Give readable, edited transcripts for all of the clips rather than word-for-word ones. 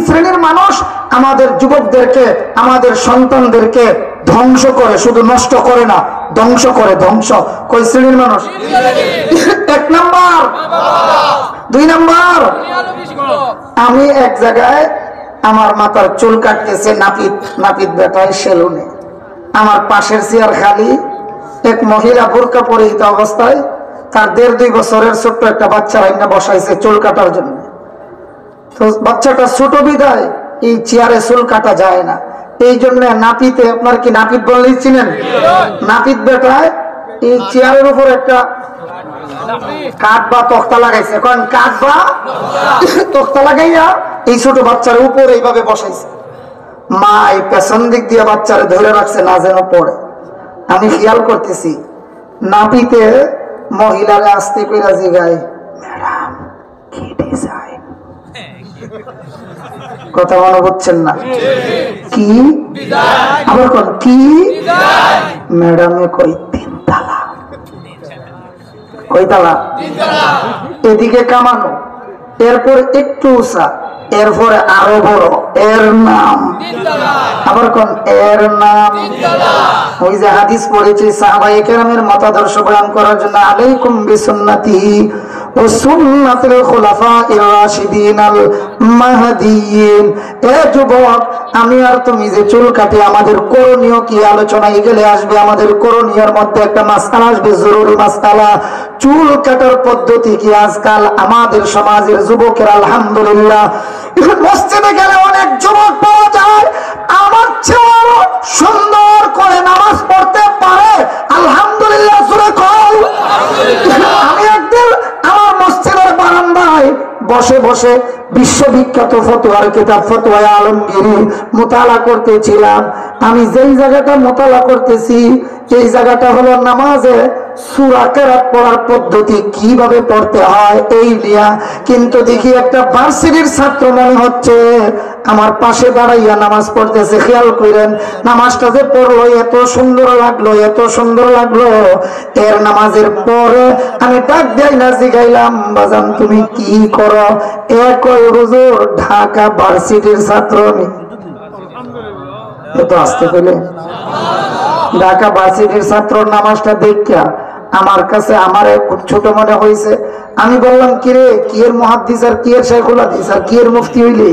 শ্রেণীর মানুষ আমাদের যুবকদেরকে, আমাদের সন্তানদেরকে ধ্বংস করে, শুধু নষ্ট করে না, ধ্বংস করে। ধ্বংস কই শ্রেণীর মানুষ? 1 নাম্বার। 2 নাম্বার, আমি এক জায়গায় আমার মাথার চুল কাটতেছে নাপিত বেটায় সেলুনে। আমার পাশের চেয়ার খালি, এক মহিলা বোরকা পরিহিত অবস্থায় তার 1.5-2 বছরের ছোট্ট একটা বাচ্চা রাইনা বসাইছে চুল কাটার জন্য। তো বাচ্চাটা ছোট বিদায় এই চেয়ারে চুল কাটা যায় না। এই জন্য নাপিতে, আপনার কি নাপিত বললেই চিনেন, নাপিত বেটায় এই চেয়ারের উপর একটা কাঠ বা তক্তা লাগাইছে। এখন কাঠ বা তক্তা লাগাইয়া এই ছোট বাচ্চার উপর এইভাবে বসাইছে। মা এই পেছন দিক দিয়ে বাচ্চারে ধরে রাখছে না যেন পড়ে। আমি খেয়াল করতেছি নাপিতে মহিলারে আস্তে কইরা জিগায়, ম্যাডাম কি ডিজাইন? কথা মনে বুঝছেন না? কি আবার কোন কি? ম্যাডামে কই 3 তালা। কই তালা? এদিকে কামানো, এরপর একটু উঁচা, এরপরে আরো বড়, এর নাম আবার কোন? এর নাম। ওই যে হাদিস পড়েছি সাহাবায়ে কেরামের মতাদর্শ বয়ান করার জন্য, আলাইকুম বিসুন্নতি ও সুন্নাতুল খুলাফায়ে রাশিদিনাল মাহদিয়িন। এ যুবক, আমি আর তুমি যে চুল কাটি, আমাদের করণীয় কি? আলোচনায় গেলে আসবে আমাদের করণীয়র মধ্যে একটা মাসআলা আসবে, জরুরি মাসআলা। চুল কাটার পদ্ধতি কি? আজকাল আমাদের সমাজের যুবকের আলহামদুলিল্লাহ মসজিদে গেলে অনেক যুবক পাওয়া যায় আমার চেয়ে সুন্দর করে নামাজ পড়তে পারে। আলহামদুলিল্লাহ জোরে কও। আমি একদিন আমার মসজিদের বারান্দায় বসে বসে বিশ্ববিখ্যাত ফতোয়ার কিতাব ফতোয়া আলমগীরি মুতালা করতেছিলাম। আমি যেই জায়গাটা মুতালা করতেছি এই জায়গাটা হলো নামাজে সূরা কেরাত পড়ার পদ্ধতি কিভাবে পড়তে হয় এই নিয়া। কিন্তু দেখি একটা ভার্সিটির ছাত্র মনে হচ্ছে আমার পাশে দাঁড়াইয়া নামাজ পড়তেছে। খেয়াল করেন নামাজটা যে পড়লো এত সুন্দর লাগলো, এত সুন্দর লাগলো। এর নামাজের পরে আমি ডাক দেই না, জিগাইলাম বাজান তুমি কি করো? কই হুজুর ঢাকা ভার্সিটির ছাত্র আমি। এত আসতে পেলে ঢাকা ভার্সিটির ছাত্র নামাজটা দেখা আমার কাছে আমার খুব ছোট মনে হয়েছে। আমি বললাম কিরে কি এর মুহাদ্দিস আর কি এর শাইখুল হাদিস আর কি এর মুফতি হইলি?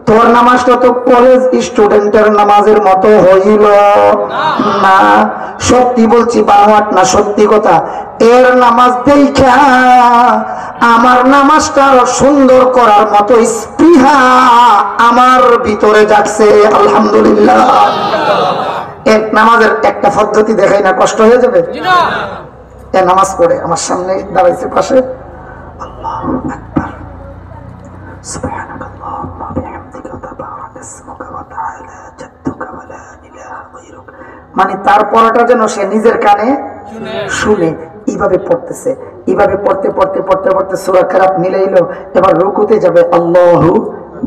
তোর নামাজটা তো কলেজ স্টুডেন্টের নামাজের মতো হইল না। সত্যি বলছি, বানোয়াট না, সত্যি কথা। এর নামাজ দেখা আমার নামাজটা আরো সুন্দর করার মতো স্পৃহা আমার ভিতরে জাগছে। আলহামদুলিল্লাহ। এক নামাজের একটা পদ্ধতি দেখাই না, কষ্ট হয়ে যাবে? নামাজ পড়ে আমার সামনে দাঁড়াইছে পাশে, আল্লাহু আকবার, সুবহানাল্লাহ বিহামদিকা তাবারাক ইসমুকা ওয়া তাআলা জাদ্দুকা ওয়া লা ইলাহা গায়রুক। মানে তার পড়াটা যেন সে নিজের কানে শুনে এইভাবে পড়তেছে। এইভাবে পড়তে পড়তে পড়তে পড়তে সূরা কেরাত মিলাইলো। এবার রুকুতে যাবে, আল্লাহু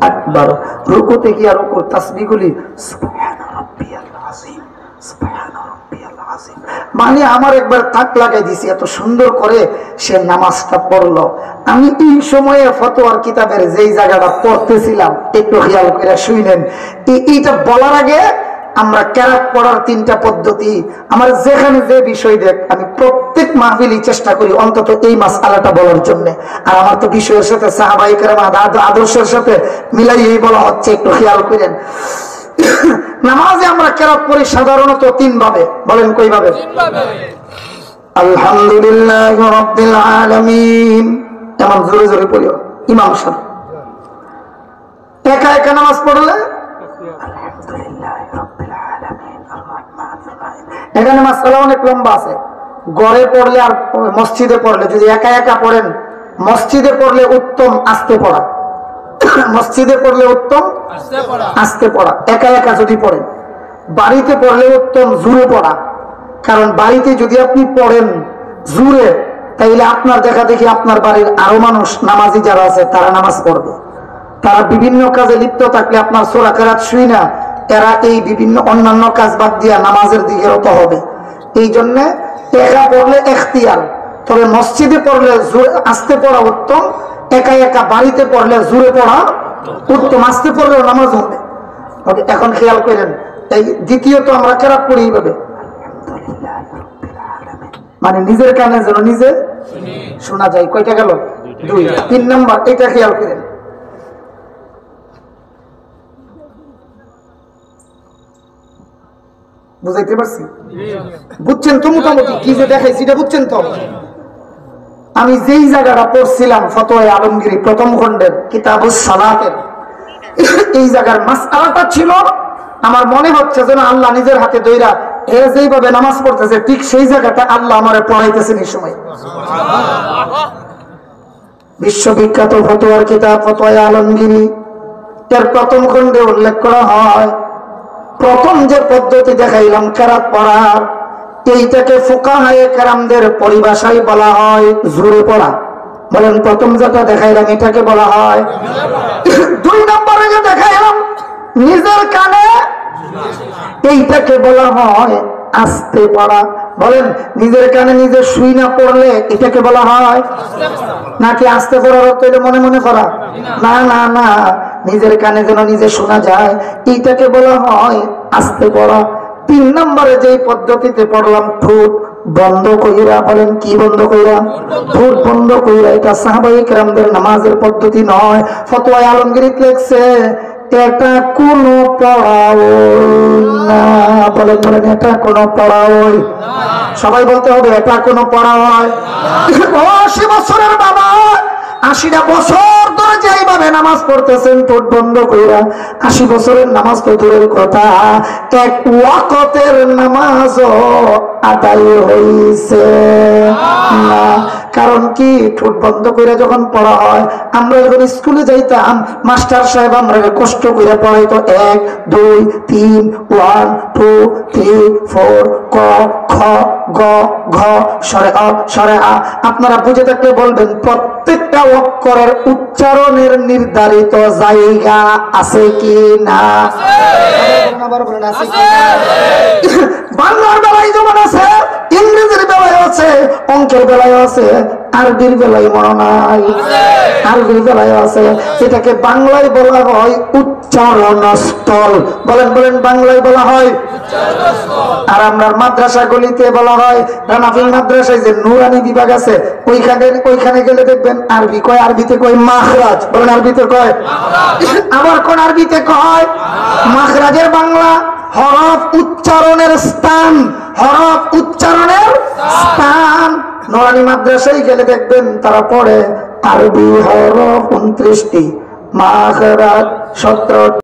আকবার। রুকুতে গিয়ে রুকুর তাসবিহগুলি সুবহান রাব্বিয়াল আযীম, সুবহান রাব্বিয়াল আযীম। মানে আমার একবার তাক লাগাই দিছি, এত সুন্দর করে সে নামাজটা পড়লো। আমি এই সময়ে ফতোয়ার কিতাবের যেই জায়গাটা পড়তেছিলাম একটু খেয়াল করে শুনেন। এইটা বলার আগে আমরা কেরাত পড়ার 3টা পদ্ধতি, আমার যেখানে যে বিষয় দেখ আমি প্রত্যেক মাহফিলই চেষ্টা করি অন্তত এই মাসআলাটা বলার জন্য। আর আমার তো বিষয়ের সাথে সাহাবায়ে কেরাম আদর্শের সাথে মিলাইয়েই বলা হচ্ছে, একটু খেয়াল করেন। নামাজে আমরা কেরাত পড়ি সাধারণত 3 ভাবে। বলেন কই ভাবে? আলহামদুলিল্লাহি রাব্বিল আলামিন, এমন জোরে জোরে পড়িও ইমাম সাহেব। একা একা নামাজ পড়লে আলহামদুলিল্লাহি রাব্বিল আলামিন আর রাহমানির রহিম। এখানে মাসআলা অনেক লম্বা আছে। ঘরে পড়লে আর মসজিদে পড়লে, যদি একা একা পড়েন মসজিদে পড়লে উত্তম আস্তে পড়া, মসজিদে পড়লে উত্তম আস্তে পড়া। একা একা যদি পড়েন, বাড়িতে পড়লে উত্তম জোরে পড়া। কারণ বাড়িতে যদি আপনি পড়েন জোরে, তাইলে আপনার দেখা দেখি আপনার বাড়ির আরো মানুষ নামাজি যারা আছে তারা নামাজ পড়বে। তারা বিভিন্ন কাজে লিপ্ত থাকলে আপনার সূরা কেরাত শুই না, এরা এই বিভিন্ন অন্যান্য কাজ বাদ দিয়া নামাজের দিকে রত হবে। এই জন্য একা পড়লে ইখতিয়ার, তবে মসজিদে পড়লে আস্তে পড়া উত্তম। একা একা বাড়িতে পড়লে জোরে পড়া উত্তম, আসতে পড়লেও নামাজ হবে। ওকে, এখন খেয়াল করেন, এই দ্বিতীয়ত আমরা কেরাত পড়ি এইভাবে, মানে নিজের কানে যেন নিজে শোনা যায়। কয়টা গেল? 2। 3 নাম্বার, এটা খেয়াল করেন, বুঝাইতে পারছি? বুঝছেন তো মোটামুটি কি যে দেখাইছি, এটা বুঝছেন তো? আমি যেই জায়গাটা পড়ছিলাম ফতোয়া আলমগীরি প্রথম খণ্ডের কিতাবুস সালাতের, এই জায়গার মাসআলাটা ছিল, আমার মনে হচ্ছে যেন আল্লাহ নিজের হাতে ধইরা এ যেইভাবে নামাজ পড়তেছে ঠিক সেই জায়গাটা আল্লাহ আমারে পড়াইতেছেন এই সময়। বিশ্ববিখ্যাত ফতোয়ার কিতাব ফতোয়া আলমগীরি এর প্রথম খণ্ডে উল্লেখ করা হয়, প্রথম যে পদ্ধতি দেখাইলাম কেরাত পড়ার, এইটাকে ফুকাহায়ে কেরামদের পরিভাষায় বলা হয় জোরে পড়া। বলেন, প্রথম যেটা দেখাইলাম এটাকে বলা হয়। 2 নম্বরে যে দেখাইলাম নিজের কানে, এইটাকে বলা হয় আস্তে পড়া। বলেন, নিজের কানে নিজে শুই না পড়লে এটাকে বলা হয় নাকি আস্তে পড়ার অর্থ হইলে মনে মনে পড়া? না না না, নিজের কানে যেন নিজে শোনা যায় এইটাকে বলা হয় আস্তে পড়া। 3 নম্বরে যে পদ্ধতিতে পড়লাম ঠোঁট বন্ধ কইরা, বলেন কি বন্ধ কইরা? ঠোঁট বন্ধ কইরা। এটা সাহাবায়ে কেরামদের নামাজের পদ্ধতি নয়। ফতোয়া আলমগীরি লেখছে এটা কোনো পড়াও না। বলেন বলেন, এটা কোনো পড়াও সবাই বলতে হবে, এটা কোনো পড়া হয়। 80 বছরের বাবা 80টা বছর ধরে যেইভাবে নামাজ পড়তেছেন ঠোঁট বন্ধ কইরা, 80 বছরের নামাজ তো দূরের কথা, এক ওয়াক্তের নামাজও আদায় হইছে না। কারণ কি, ঠোঁট বন্ধ কইরা যখন পড়া হয়, আমরা যখন স্কুলে যাইতাম মাস্টার সাহেব আমরা কষ্ট করে পড়াইতো 1 2 3 1 2 3 4 ক খ গ ঘ সরে অ সরে আ। আপনারা বুঝে থাকলে বলবেন, প্রত্যেকটা অক্ষরের উচ্চারণের নির্ধারিত জায়গা আছে কি না? বাংলার বেলায় যেমন আছে, ইংরেজির বেলায় আছে, অঙ্কের বেলায় আছে, আরবির বেলায় মনে নাই, আরবির বেলায় আছে। এটাকে বাংলায় বলা হয় উচ্চারণ স্থল। বলেন বলেন, বাংলায় বলা হয়। আর আমরা মাদ্রাসা গলিতে বলা হয়, রানাফিল মাদ্রাসায় যে নুরানি বিভাগ আছে ওইখানে গেলে দেখবেন আরবি কয়, আরবিতে কয় মাখরাজ। বলেন, আরবিতে কয়, আবার কোন আরবিতে কয় মাখরাজের বাংলা হরফ উচ্চারণের স্থান, হরফ উচ্চারণের স্থান। নুরানি মাদ্রাসায় গেলে দেখবেন তারা পড়ে আরবি হরফ 29টি, মাখরাজ 17।